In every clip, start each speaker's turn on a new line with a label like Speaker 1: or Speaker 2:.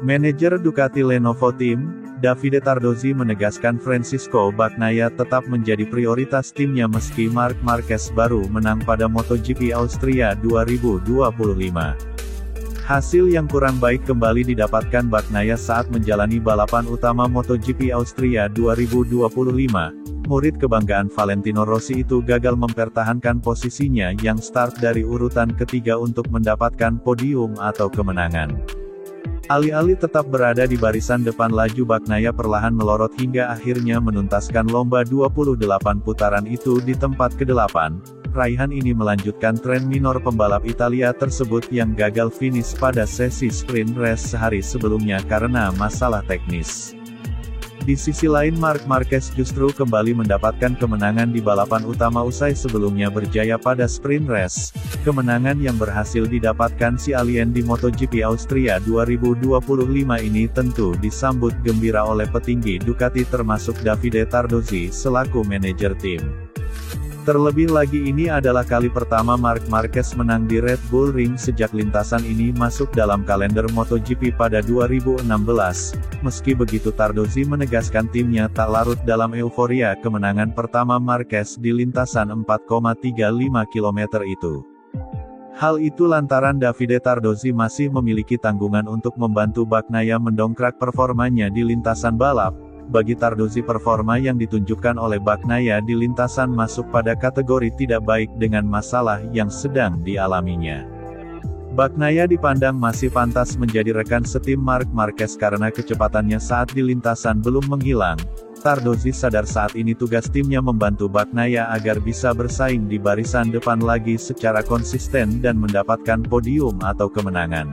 Speaker 1: Manajer Ducati Lenovo Team, Davide Tardozzi menegaskan Francisco Bagnaia tetap menjadi prioritas timnya meski Marc Marquez baru menang pada MotoGP Austria 2025. Hasil yang kurang baik kembali didapatkan Bagnaia saat menjalani balapan utama MotoGP Austria 2025. Murid kebanggaan Valentino Rossi itu gagal mempertahankan posisinya yang start dari urutan ketiga untuk mendapatkan podium atau kemenangan. Alih-alih tetap berada di barisan depan, laju Bagnaia perlahan melorot hingga akhirnya menuntaskan lomba 28 putaran itu di tempat ke-8. Raihan ini melanjutkan tren minor pembalap Italia tersebut yang gagal finish pada sesi sprint race sehari sebelumnya karena masalah teknis. Di sisi lain, Marc Marquez justru kembali mendapatkan kemenangan di balapan utama usai sebelumnya berjaya pada sprint race. Kemenangan yang berhasil didapatkan si alien di MotoGP Austria 2025 ini tentu disambut gembira oleh petinggi Ducati termasuk Davide Tardozzi selaku manajer tim. Terlebih lagi ini adalah kali pertama Marc Marquez menang di Red Bull Ring sejak lintasan ini masuk dalam kalender MotoGP pada 2016. Meski begitu, Tardozzi menegaskan timnya tak larut dalam euforia kemenangan pertama Marquez di lintasan 4,35 km itu. Hal itu lantaran Davide Tardozzi masih memiliki tanggungan untuk membantu Bagnaia mendongkrak performanya di lintasan balap. Bagi Tardozzi, performa yang ditunjukkan oleh Bagnaia di lintasan masuk pada kategori tidak baik dengan masalah yang sedang dialaminya. Bagnaia dipandang masih pantas menjadi rekan setim Marc Marquez karena kecepatannya saat di lintasan belum menghilang. Tardozzi sadar saat ini tugas timnya membantu Bagnaia agar bisa bersaing di barisan depan lagi secara konsisten dan mendapatkan podium atau kemenangan.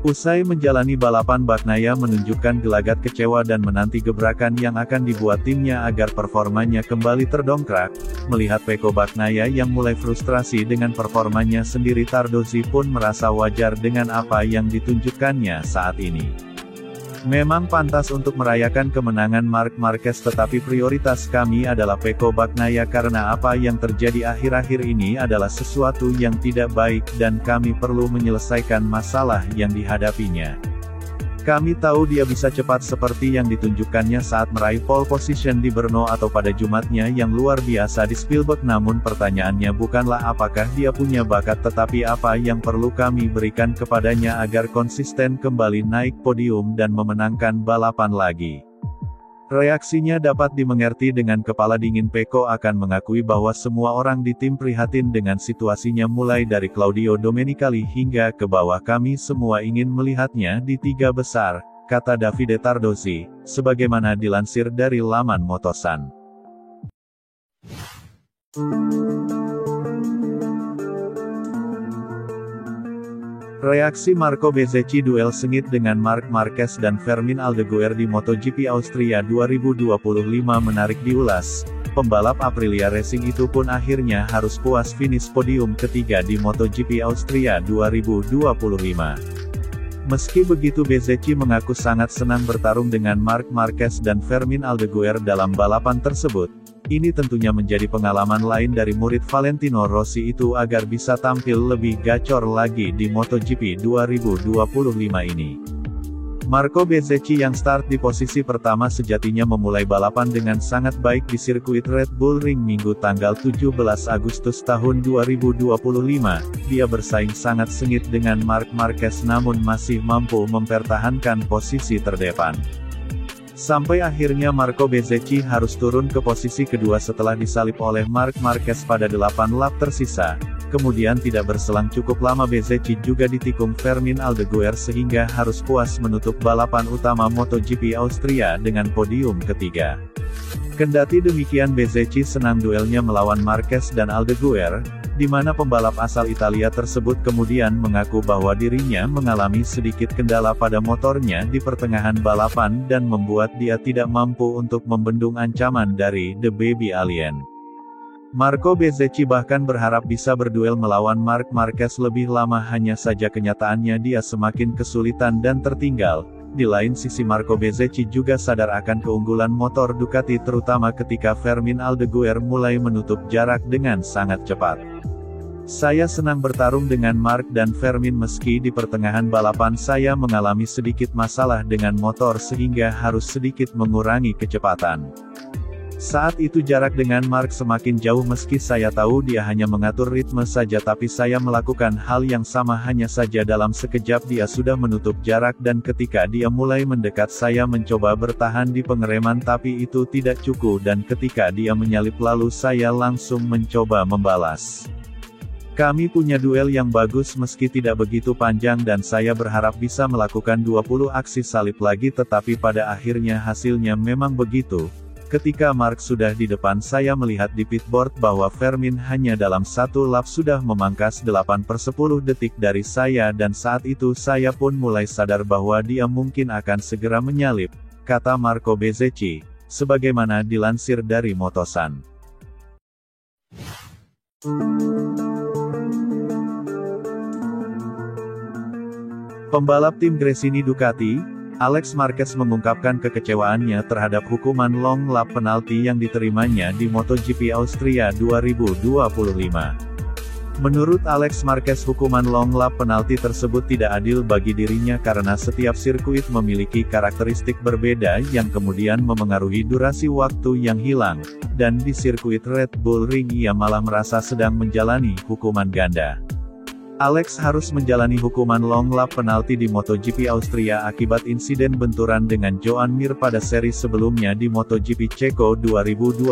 Speaker 1: Usai menjalani balapan, Bagnaia menunjukkan gelagat kecewa dan menanti gebrakan yang akan dibuat timnya agar performanya kembali terdongkrak. Melihat Pecco Bagnaia yang mulai frustrasi dengan performanya sendiri, Tardozzi pun merasa wajar dengan apa yang ditunjukkannya saat ini. Memang pantas untuk merayakan kemenangan Marc Marquez, tetapi prioritas kami adalah Pecco Bagnaia karena apa yang terjadi akhir-akhir ini adalah sesuatu yang tidak baik dan kami perlu menyelesaikan masalah yang dihadapinya. Kami tahu dia bisa cepat seperti yang ditunjukkannya saat meraih pole position di Brno atau pada Jumatnya yang luar biasa di Spielberg, namun pertanyaannya bukanlah apakah dia punya bakat tetapi apa yang perlu kami berikan kepadanya agar konsisten kembali naik podium dan memenangkan balapan lagi. Reaksinya dapat dimengerti dengan kepala dingin. Pecco akan mengakui bahwa semua orang di tim prihatin dengan situasinya mulai dari Claudio Domenicali hingga ke bawah. Kami semua ingin melihatnya di tiga besar, kata Davide Tardozzi, sebagaimana dilansir dari laman Motosan. Reaksi Marco Bezzecchi duel sengit dengan Marc Marquez dan Fermin Aldeguer di MotoGP Austria 2025 menarik diulas. Pembalap Aprilia Racing itu pun akhirnya harus puas finish podium ketiga di MotoGP Austria 2025. Meski begitu, Bezzecchi mengaku sangat senang bertarung dengan Marc Marquez dan Fermin Aldeguer dalam balapan tersebut. Ini tentunya menjadi pengalaman lain dari murid Valentino Rossi itu agar bisa tampil lebih gacor lagi di MotoGP 2025 ini. Marco Bezzecchi yang start di posisi pertama sejatinya memulai balapan dengan sangat baik di sirkuit Red Bull Ring Minggu tanggal 17 Agustus tahun 2025. Dia bersaing sangat sengit dengan Marc Marquez namun masih mampu mempertahankan posisi terdepan. Sampai akhirnya Marco Bezzecchi harus turun ke posisi kedua setelah disalip oleh Marc Marquez pada 8 lap tersisa. Kemudian tidak berselang cukup lama Bezzecchi juga ditikung Fermin Aldeguer sehingga harus puas menutup balapan utama MotoGP Austria dengan podium ketiga. Kendati demikian, Bezzecchi senang duelnya melawan Marquez dan Aldeguer, di mana pembalap asal Italia tersebut kemudian mengaku bahwa dirinya mengalami sedikit kendala pada motornya di pertengahan balapan dan membuat dia tidak mampu untuk membendung ancaman dari The Baby Alien. Marco Bezzecchi bahkan berharap bisa berduel melawan Marc Marquez lebih lama, hanya saja kenyataannya dia semakin kesulitan dan tertinggal. Di lain sisi, Marco Bezzecchi juga sadar akan keunggulan motor Ducati terutama ketika Fermin Aldeguer mulai menutup jarak dengan sangat cepat. Saya senang bertarung dengan Mark dan Fermin meski di pertengahan balapan saya mengalami sedikit masalah dengan motor sehingga harus sedikit mengurangi kecepatan. Saat itu jarak dengan Mark semakin jauh meski saya tahu dia hanya mengatur ritme saja tapi saya melakukan hal yang sama hanya saja dalam sekejap dia sudah menutup jarak dan ketika dia mulai mendekat saya mencoba bertahan di pengereman tapi itu tidak cukup dan ketika dia menyalip lalu saya langsung mencoba membalas. Kami punya duel yang bagus meski tidak begitu panjang dan saya berharap bisa melakukan 20 aksi salip lagi tetapi pada akhirnya hasilnya memang begitu. Ketika Mark sudah di depan saya melihat di pitboard bahwa Fermin hanya dalam satu lap sudah memangkas 8/10 detik dari saya dan saat itu saya pun mulai sadar bahwa dia mungkin akan segera menyalip, kata Marco Bezzecchi, sebagaimana dilansir dari Motosan. Pembalap tim Gresini Ducati, Alex Marquez mengungkapkan kekecewaannya terhadap hukuman long lap penalti yang diterimanya di MotoGP Austria 2025. Menurut Alex Marquez hukuman long lap penalti tersebut tidak adil bagi dirinya karena setiap sirkuit memiliki karakteristik berbeda yang kemudian memengaruhi durasi waktu yang hilang, dan di sirkuit Red Bull Ring ia malah merasa sedang menjalani hukuman ganda. Alex harus menjalani hukuman long lap penalti di MotoGP Austria akibat insiden benturan dengan Joan Mir pada seri sebelumnya di MotoGP Ceko 2025.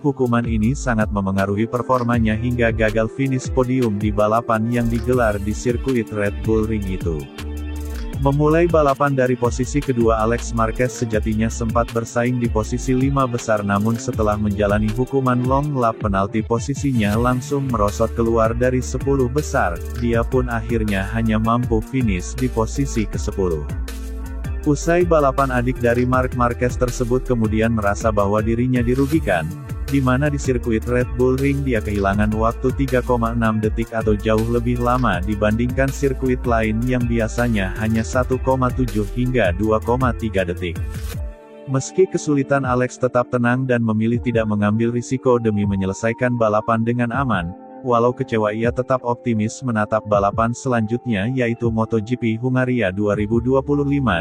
Speaker 1: Hukuman ini sangat memengaruhi performanya hingga gagal finish podium di balapan yang digelar di sirkuit Red Bull Ring itu. Memulai balapan dari posisi kedua Alex Marquez sejatinya sempat bersaing di posisi 5 besar namun setelah menjalani hukuman long lap penalti posisinya langsung merosot keluar dari 10 besar, dia pun akhirnya hanya mampu finish di posisi ke-10. Usai balapan adik dari Marc Marquez tersebut kemudian merasa bahwa dirinya dirugikan, di mana di sirkuit Red Bull Ring dia kehilangan waktu 3,6 detik atau jauh lebih lama dibandingkan sirkuit lain yang biasanya hanya 1,7 hingga 2,3 detik. Meski kesulitan Alex tetap tenang dan memilih tidak mengambil risiko demi menyelesaikan balapan dengan aman, walau kecewa ia tetap optimis menatap balapan selanjutnya yaitu MotoGP Hungaria 2025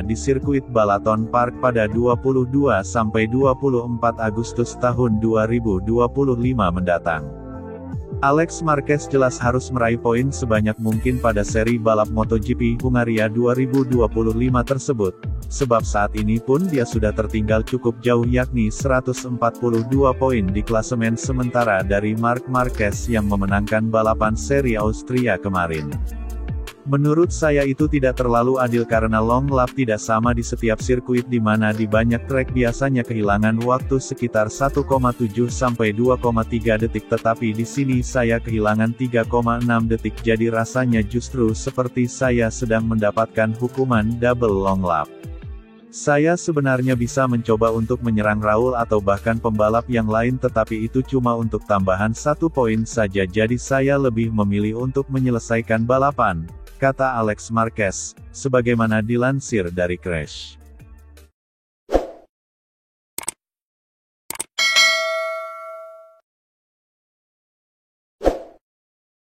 Speaker 1: di sirkuit Balaton Park pada 22-24 Agustus tahun 2025 mendatang. Alex Marquez jelas harus meraih poin sebanyak mungkin pada seri balap MotoGP Hungaria 2025 tersebut, sebab saat ini pun dia sudah tertinggal cukup jauh yakni 142 poin di klasemen sementara dari Marc Marquez yang memenangkan balapan seri Austria kemarin. Menurut saya itu tidak terlalu adil karena long lap tidak sama di setiap sirkuit di mana di banyak trek biasanya kehilangan waktu sekitar 1,7 sampai 2,3 detik tetapi di sini saya kehilangan 3,6 detik jadi rasanya justru seperti saya sedang mendapatkan hukuman double long lap. Saya sebenarnya bisa mencoba untuk menyerang Raul atau bahkan pembalap yang lain tetapi itu cuma untuk tambahan 1 poin saja jadi saya lebih memilih untuk menyelesaikan balapan, kata Alex Marquez, sebagaimana dilansir dari Crash.